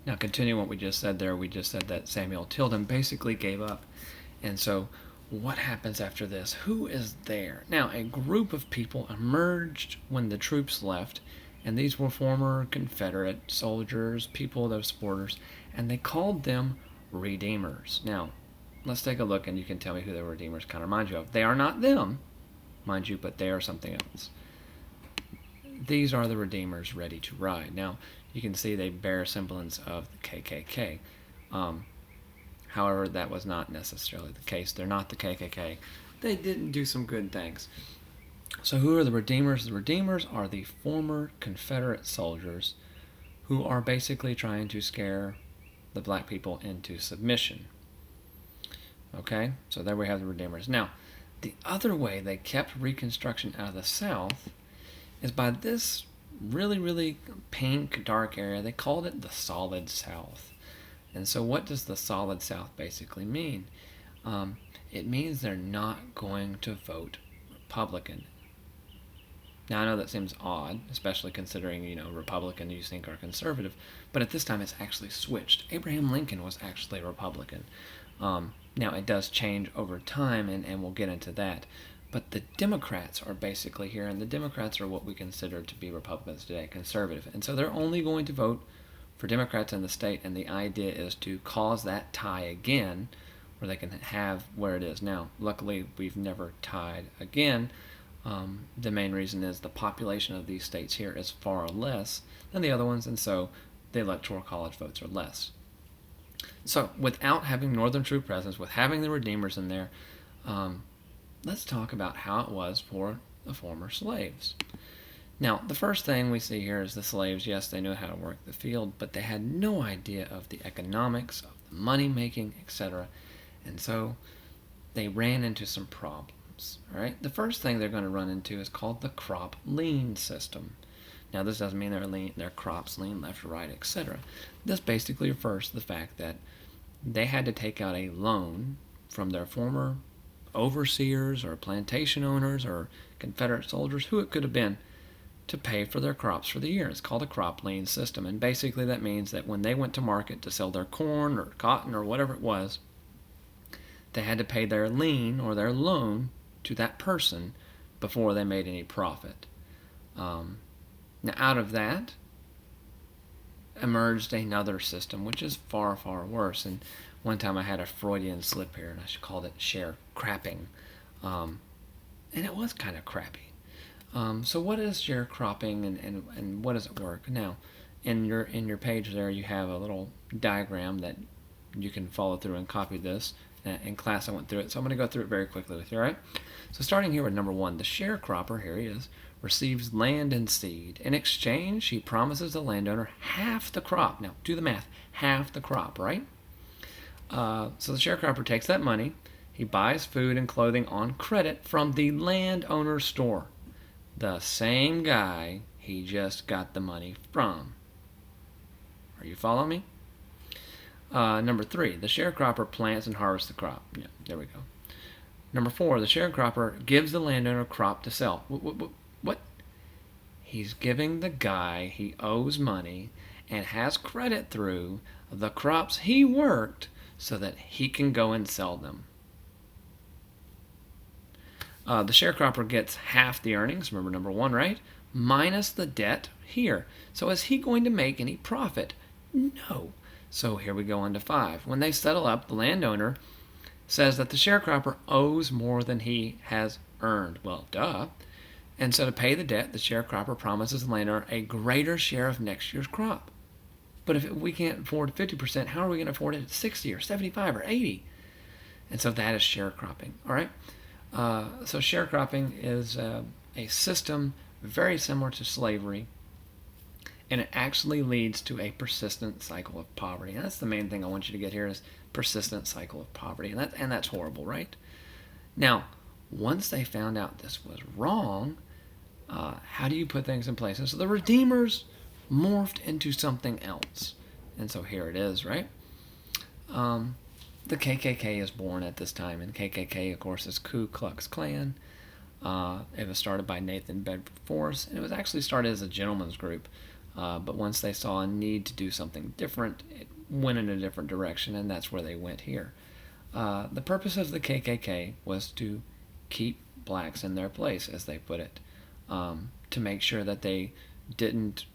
Now, continuing what we just said there, we just said that Samuel Tilden basically gave up. And so, what happens after this? Who is there? Now, a group of people emerged when the troops left, and these were former Confederate soldiers, people, those supporters, and they called them Redeemers. Now, let's take a look, and you can tell me who the Redeemers kind of remind you of. They are not them, mind you, but they are something else. These are the Redeemers ready to ride. Now, you can see they bear semblance of the KKK. However, that was not necessarily the case. They're not the KKK. They didn't do some good things. So, who are the Redeemers? The Redeemers are the former Confederate soldiers who are basically trying to scare the black people into submission. Okay, so there we have the Redeemers. Now, the other way they kept Reconstruction out of the South is by this really, really pink, dark area. They called it the Solid South. And so, what does the Solid South basically mean? It means they're not going to vote Republican. Now, I know that seems odd, especially considering, Republican you think are conservative, but at this time it's actually switched. Abraham Lincoln was actually a Republican. Now, it does change over time, and we'll get into that. But the Democrats are basically here, and the Democrats are what we consider to be Republicans today, conservative. And so they're only going to vote for Democrats in the state, and the idea is to cause that tie again, where they can have where it is now. Luckily, we've never tied again. The main reason is the population of these states here is far less than the other ones, and so the Electoral College votes are less. So, without having Northern True presence, with having the Redeemers in there, let's talk about how it was for the former slaves. Now, the first thing we see here is the slaves, yes, they knew how to work the field, but they had no idea of the economics, of the money making, etc. And so they ran into some problems. All right? The first thing they're going to run into is called the crop lien system. Now, this doesn't mean their crops lean left or right, etc. This basically refers to the fact that they had to take out a loan from their former overseers or plantation owners or Confederate soldiers, who it could have been, to pay for their crops for the year. It's called a crop lien system, and basically that means that when they went to market to sell their corn or cotton or whatever it was, they had to pay their lien or their loan to that person before they made any profit. Now, out of that emerged another system, which is far, far worse. And one time I had a Freudian slip here, and I called it sharecropping. And it was kind of crappy. So what is sharecropping, and what does it work? Now, in your page there, you have a little diagram that you can follow through and copy this. In class, I went through it, so I'm going to go through it very quickly with you, all right? So starting here with number 1, the sharecropper, here he is, receives land and seed. In exchange, he promises the landowner half the crop. Now, do the math. Half the crop, right? So the sharecropper takes that money. He buys food and clothing on credit from the landowner's store. The same guy he just got the money from. Are you following me? Number 3, the sharecropper plants and harvests the crop. Yeah, there we go. Number 4, the sharecropper gives the landowner crop to sell. What? He's giving the guy he owes money and has credit through the crops he worked so that he can go and sell them. The sharecropper gets half the earnings, remember number 1, right? Minus the debt here. So is he going to make any profit? No. So here we go on to 5. When they settle up, the landowner says that the sharecropper owes more than he has earned. Well, duh. And so to pay the debt, the sharecropper promises the landowner a greater share of next year's crop. But if we can't afford 50%, how are we going to afford it at 60 or 75 or 80? And so that is sharecropping. All right? So sharecropping is a system very similar to slavery, and it actually leads to a persistent cycle of poverty. And that's the main thing I want you to get here is persistent cycle of poverty. And that's horrible, right? Now, once they found out this was wrong, how do you put things in place? And so the Redeemers morphed into something else. And so here it is, right? The KKK is born at this time. And KKK, of course, is Ku Klux Klan. It was started by Nathan Bedford Forrest. And it was actually started as a gentleman's group. But once they saw a need to do something different, it went in a different direction, and that's where they went here. The purpose of the KKK was to keep blacks in their place, as they put it, to make sure that they didn't,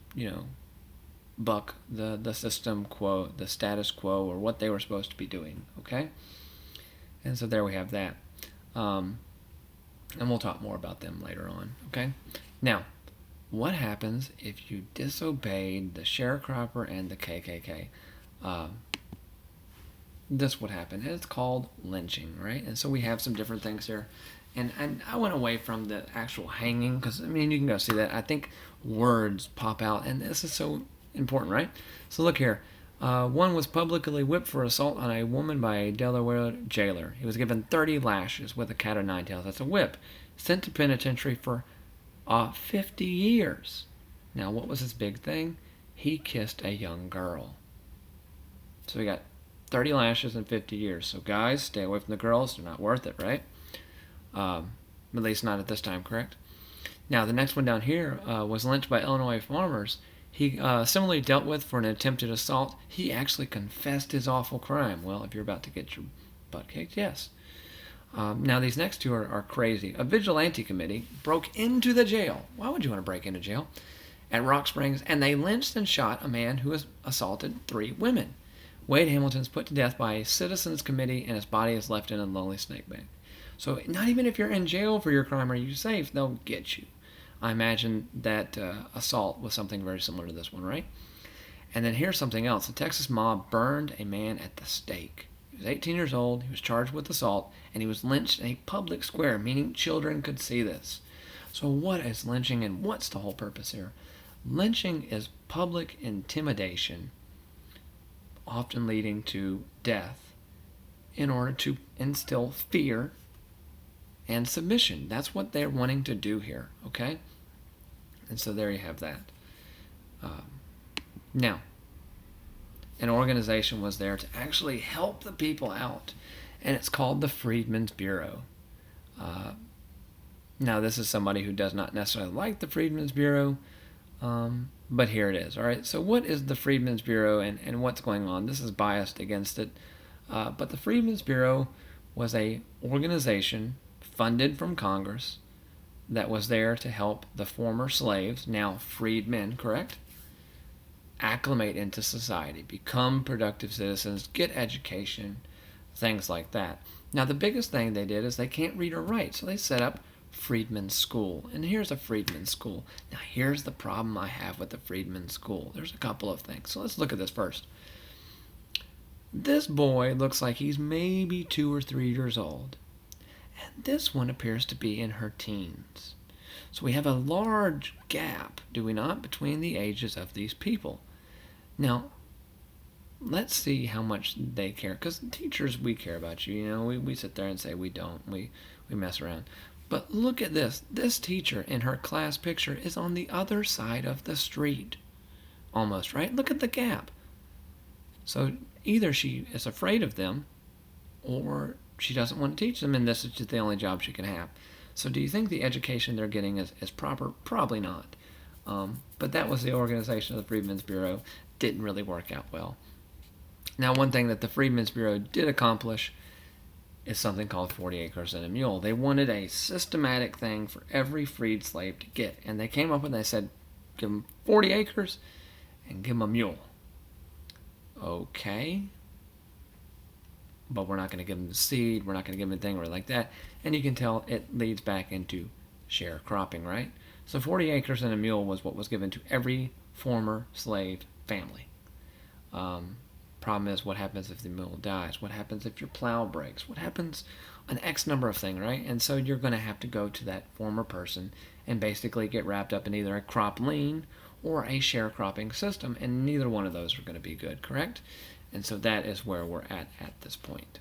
buck the system quo, the status quo, or what they were supposed to be doing. Okay, and so there we have that, and we'll talk more about them later on. Okay, now, what happens if you disobeyed the sharecropper and the KKK? This would happen, and it's called lynching, right? And so we have some different things here. And I went away from the actual hanging because, I mean, you can go see that. I think words pop out, and this is so important, right? So look here. One was publicly whipped for assault on a woman by a Delaware jailer. He was given 30 lashes with a cat o' nine tails. That's a whip. Sent to penitentiary for 50 years. Now, what was his big thing? He kissed a young girl. So we got 30 lashes and 50 years. So guys, stay away from the girls. They're not worth it, right? At least not at this time, correct? Now, the next one down here was lynched by Illinois farmers. He similarly dealt with for an attempted assault. He actually confessed his awful crime. Well, if you're about to get your butt kicked, yes. Now, these next two are crazy. A vigilante committee broke into the jail. Why would you want to break into jail? At Rock Springs, and they lynched and shot a man who has assaulted 3 women. Wade Hamilton's put to death by a citizens committee, and his body is left in a lonely snake bank. So not even if you're in jail for your crime are you safe, they'll get you. I imagine that assault was something very similar to this one, right? And then here's something else. The Texas mob burned a man at the stake. He was 18 years old, he was charged with assault, and he was lynched in a public square, meaning children could see this. So what is lynching, and what's the whole purpose here? Lynching is public intimidation, often leading to death, in order to instill fear and submission. That's what they're wanting to do here, okay? And so there you have that. Now, an organization was there to actually help the people out, and it's called the Freedmen's Bureau. Now, this is somebody who does not necessarily like the Freedmen's Bureau, but here it is, all right? So what is the Freedmen's Bureau, and what's going on? This is biased against it, but the Freedmen's Bureau was a organization funded from Congress that was there to help the former slaves, now freedmen, correct? Acclimate into society, become productive citizens, get education, things like that. Now, the biggest thing they did is they can't read or write, so they set up Freedmen's School. And here's a Freedmen's School. Now, here's the problem I have with the Freedmen's School. There's a couple of things. So let's look at this first. This boy looks like he's maybe 2 or 3 years old. And this one appears to be in her teens. So we have a large gap, do we not, between the ages of these people. Now, let's see how much they care. Because teachers, we care about you. You know, we sit there and say we don't. We mess around. But look at this. This teacher in her class picture is on the other side of the street. Almost, right? Look at the gap. So either she is afraid of them, or she doesn't want to teach them, and this is just the only job she can have. So do you think the education they're getting is proper? Probably not. But that was the organization of the Freedmen's Bureau. Didn't really work out well. Now, one thing that the Freedmen's Bureau did accomplish is something called 40 acres and a mule. They wanted a systematic thing for every freed slave to get. And they came up with, they said, give them 40 acres and give them a mule. Okay. But we're not going to give them the seed. We're not going to give them anything like that. And you can tell it leads back into sharecropping, right? So 40 acres and a mule was what was given to every former slave family. Problem is, what happens if the mule dies? What happens if your plow breaks? What happens? An X number of things, right? And so you're going to have to go to that former person and basically get wrapped up in either a crop lien or a sharecropping system, and neither one of those are going to be good, correct? And so that is where we're at this point.